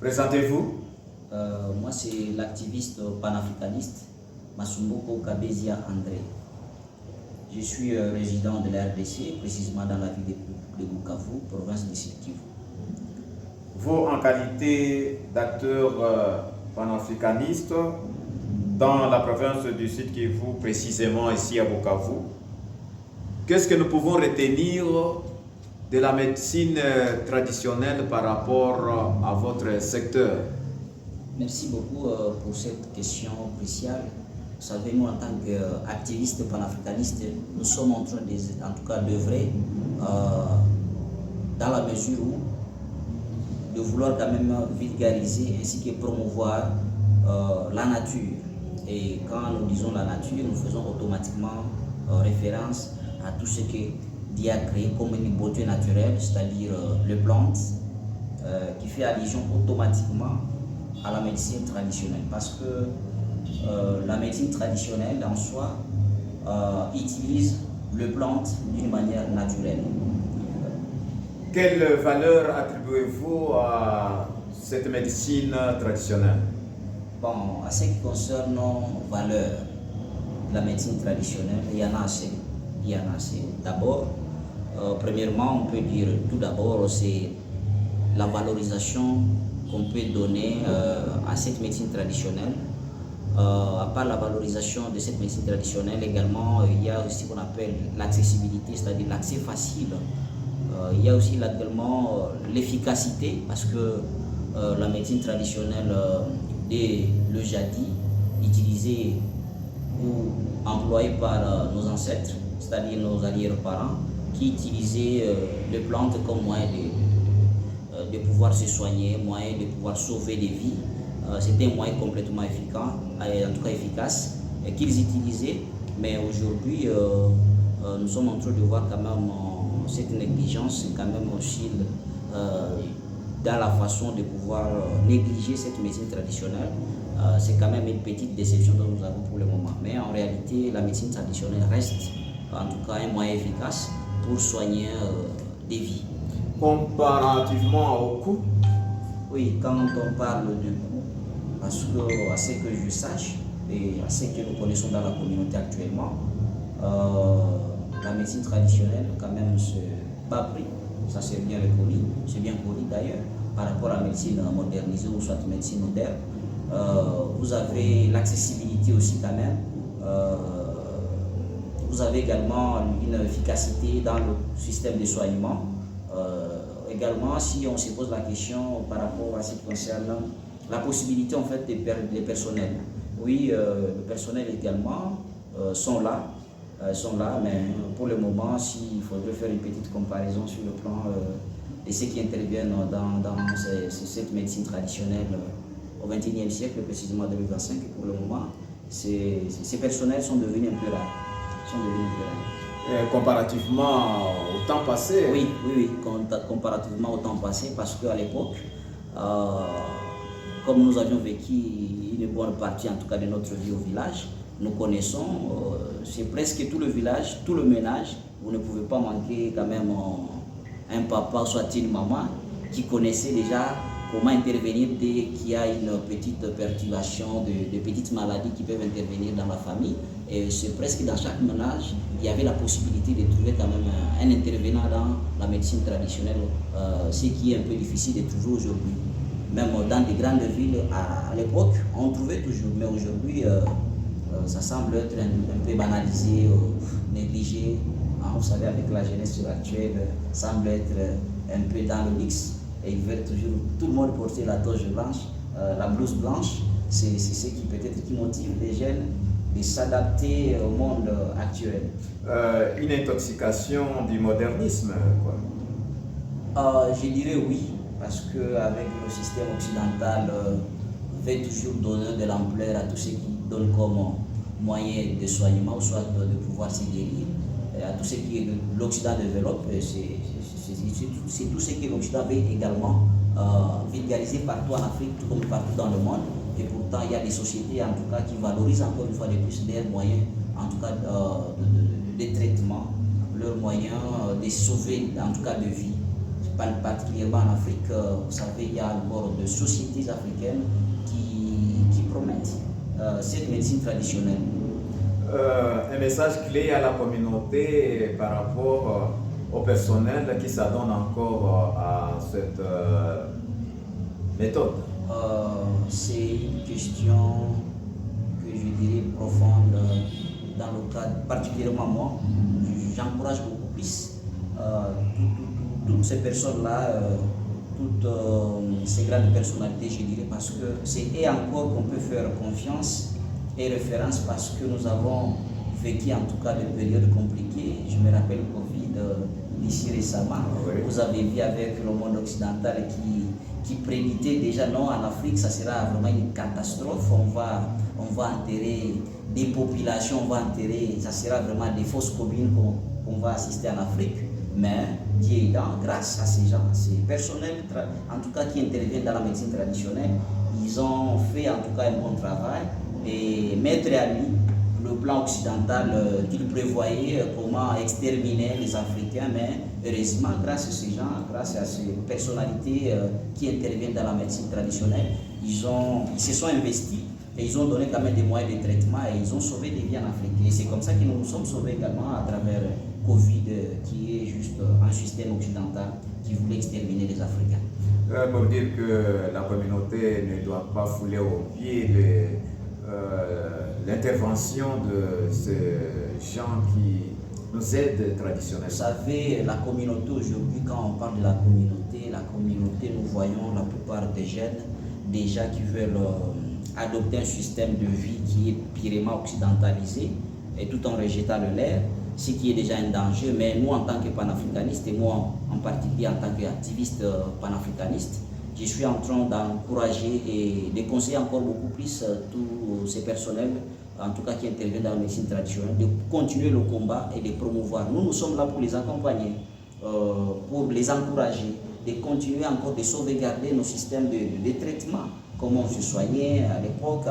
Présentez-vous. Moi, c'est l'activiste panafricaniste Masumbuko Kabezia André. Je suis résident de la RDC, précisément dans la ville de Bukavu, province du Sud Kivu. Vous, en qualité d'acteur panafricaniste dans la province du Sud Kivu, précisément ici à Bukavu, qu'est-ce que nous pouvons retenir de la médecine traditionnelle par rapport à votre secteur? Merci beaucoup pour cette question cruciale. Vous savez, nous, en tant qu'activistes panafricanistes, nous sommes en train d'œuvrer dans la mesure où de vouloir quand même vulgariser ainsi que promouvoir la nature. Et quand nous disons la nature, nous faisons automatiquement référence à tout ce que Dieu a créé comme une beauté naturelle, c'est-à-dire les plantes, qui fait allusion automatiquement à la médecine traditionnelle. Parce que la médecine traditionnelle en soi utilise les plantes d'une manière naturelle. Quelle valeur attribuez-vous à cette médecine traditionnelle? Bon, à ce qui concerne nos valeurs de la médecine traditionnelle, il y en a assez. D'abord, premièrement, on peut dire tout d'abord, c'est la valorisation qu'on peut donner à cette médecine traditionnelle. À part la valorisation de cette médecine traditionnelle, également, il y a aussi ce qu'on appelle l'accessibilité, c'est-à-dire l'accès facile. Il y a aussi également l'efficacité, parce que la médecine traditionnelle dès le jadis, utilisée ou employée par nos ancêtres, c'est-à-dire nos arrière-parents, qui utilisaient les plantes comme moyen de pouvoir se soigner, moyen de pouvoir sauver des vies. C'était un moyen complètement efficace, en tout cas efficace, qu'ils utilisaient. Mais aujourd'hui, nous sommes en train de voir quand même cette négligence, quand même aussi dans la façon de pouvoir négliger cette médecine traditionnelle. C'est quand même une petite déception que nous avons pour le moment. Mais en réalité, la médecine traditionnelle reste en tout cas un moyen efficace pour soigner des vies. Comparativement au coût? Oui, quand on parle de coût, parce que à ce que je sache et à ce que nous connaissons dans la communauté actuellement, la médecine traditionnelle quand même se bas prix, ça c'est bien reconnu, c'est bien connu d'ailleurs, par rapport à la médecine modernisée ou soit médecine moderne. Vous avez l'accessibilité aussi quand même. Vous avez également une efficacité dans le système de soignement. Également, si on se pose la question par rapport à ce qui concerne la possibilité en fait des personnels. Oui, le personnel également sont là, mais pour le moment, s'il faudrait faire une petite comparaison sur le plan de ceux qui interviennent dans cette médecine traditionnelle au XXIe siècle, précisément 2025, pour le moment, ces personnels sont devenus un peu rares. Comparativement au temps passé? Oui, comparativement au temps passé, parce qu'à l'époque, comme nous avions vécu une bonne partie en tout cas de notre vie au village, nous connaissons, c'est presque tout le village, tout le ménage, vous ne pouvez pas manquer quand même un papa, soit une maman, qui connaissait déjà comment intervenir dès qu'il y a une petite perturbation, de petites maladies qui peuvent intervenir dans la famille. Et c'est presque dans chaque ménage, il y avait la possibilité de trouver quand même un intervenant dans la médecine traditionnelle, ce qui est un peu difficile de trouver aujourd'hui. Même dans des grandes villes, à l'époque, on trouvait toujours, mais aujourd'hui, ça semble être un peu banalisé, négligé. Vous savez, avec la jeunesse actuelle, semble être un peu dans le luxe. Et ils veulent toujours, tout le monde porter la toge blanche, la blouse blanche. C'est ce qui peut-être qui motive les jeunes de s'adapter au monde actuel. Une intoxication du modernisme, quoi. Je dirais oui, parce qu'avec le système occidental, veut toujours donner de l'ampleur à tout ce qui donne comme moyen de soignement, ou soit de pouvoir se guérir, à tout ce qui l'Occident développe. C'est tout ce que l'Occident veut également vulgariser partout en Afrique, tout comme partout dans le monde. Et pourtant, il y a des sociétés, en tout cas, qui valorisent encore une fois de plus leurs moyens, en tout cas, de traitement, leurs moyens de sauver, en tout cas, de vie. particulièrement en Afrique, vous savez, il y a encore de sociétés africaines qui promettent cette médecine traditionnelle. Un message clé à la communauté par rapport au personnel qui s'adonne encore à cette méthode. C'est une question que je dirais profonde dans le cadre, particulièrement moi. J'encourage beaucoup plus toutes ces personnes-là, toutes ces grandes personnalités, je dirais, parce que c'est eux encore qu'on peut faire confiance et référence, parce que nous avons vécu en tout cas des périodes compliquées. Je me rappelle le Covid ici récemment. Oui. Vous avez vu avec le monde occidental qui prédisait déjà non, en Afrique ça sera vraiment une catastrophe, on va enterrer des populations, on va enterrer, ça sera vraiment des fausses communes qu'on va assister en Afrique. Mais Dieu aidant, grâce à ces gens, ces personnels en tout cas qui interviennent dans la médecine traditionnelle, ils ont fait en tout cas un bon travail et mettre à nu le plan occidental qu'il prévoyait comment exterminer les Africains, mais heureusement, grâce à ces gens, grâce à ces personnalités qui interviennent dans la médecine traditionnelle, ils se sont investis et ils ont donné quand même des moyens de traitement et ils ont sauvé des vies en Afrique. Et c'est comme ça que nous nous sommes sauvés également à travers Covid, qui est juste un système occidental qui voulait exterminer les Africains. Pour dire que la communauté ne doit pas fouler aux pieds l'intervention de ces gens qui nous aident traditionnellement. Vous savez, la communauté aujourd'hui, quand on parle de la communauté, nous voyons la plupart des jeunes déjà qui veulent adopter un système de vie qui est purement occidentalisé et tout en rejetant le leur, ce qui est déjà un danger. Mais nous, en tant que panafricanistes, et moi en particulier en tant qu'activiste panafricaniste, je suis en train d'encourager et de conseiller encore beaucoup plus tous ces personnels, en tout cas qui interviennent dans la médecine traditionnelle, de continuer le combat et de promouvoir. Nous sommes là pour les accompagner, pour les encourager, de continuer encore de sauvegarder nos systèmes de traitement, comment on se soignait à l'époque.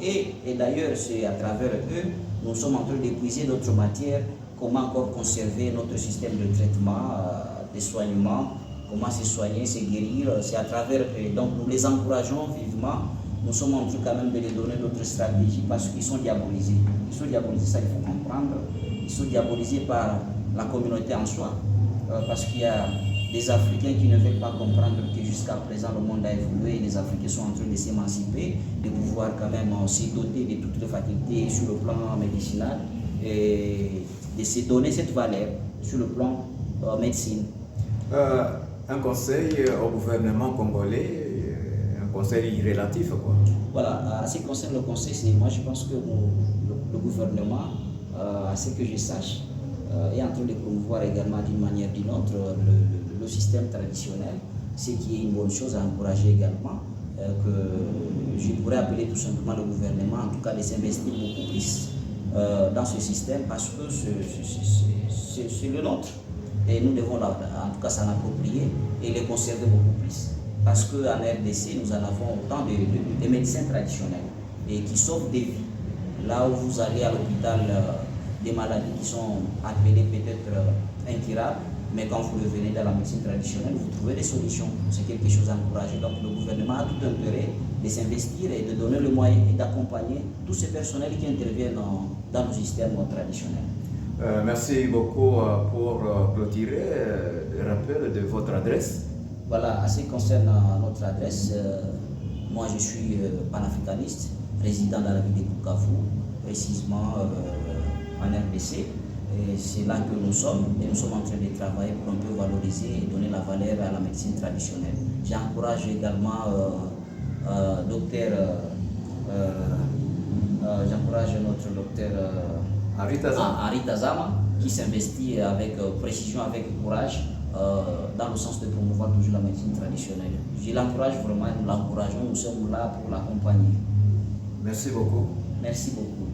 Et d'ailleurs, c'est à travers eux, nous sommes en train d'épuiser d'autres matières, comment encore conserver notre système de traitement, de soignement, comment se soigner, se guérir, c'est à travers eux. Donc nous les encourageons vivement. Nous sommes en train quand même de les donner d'autres stratégies parce qu'ils sont diabolisés. Ils sont diabolisés, ça il faut comprendre. Ils sont diabolisés par la communauté en soi. Parce qu'il y a des Africains qui ne veulent pas comprendre que jusqu'à présent le monde a évolué et les Africains sont en train de s'émanciper, de pouvoir quand même se doter de toutes les facultés sur le plan médicinal et de se donner cette valeur sur le plan médecine. Un conseil au gouvernement congolais, un conseil relatif quoi. Voilà, à ce qui concerne le conseil, c'est moi je pense que le gouvernement, à ce que je sache, est en train de promouvoir également d'une manière ou d'une autre le système traditionnel, ce qui est une bonne chose à encourager également, que je pourrais appeler tout simplement le gouvernement, en tout cas de s'investir beaucoup plus dans ce système parce que c'est le nôtre. Et nous devons en tout cas s'en approprier et les conserver beaucoup plus. Parce qu'en RDC, nous en avons autant de médecins traditionnels et qui sauvent des vies. Là où vous allez à l'hôpital, des maladies qui sont appelées peut-être incurables, mais quand vous revenez dans la médecine traditionnelle, vous trouvez des solutions. C'est quelque chose à encourager. Donc le gouvernement a tout intérêt de s'investir et de donner le moyen et d'accompagner tous ces personnels qui interviennent dans le système traditionnel. Merci beaucoup pour clôturer le rappel de votre adresse. Voilà, à ce qui concerne notre adresse, moi je suis panafricaniste, résident dans la ville de Bukavu, précisément en RDC. Et c'est là que nous sommes et nous sommes en train de travailler pour un peu valoriser et donner la valeur à la médecine traditionnelle. J'encourage également notre docteur Henri Tazama qui s'investit avec précision, avec courage dans le sens de promouvoir toujours la médecine traditionnelle. Je l'encourage vraiment, nous l'encourageons, nous sommes là pour l'accompagner. Merci beaucoup. Merci beaucoup.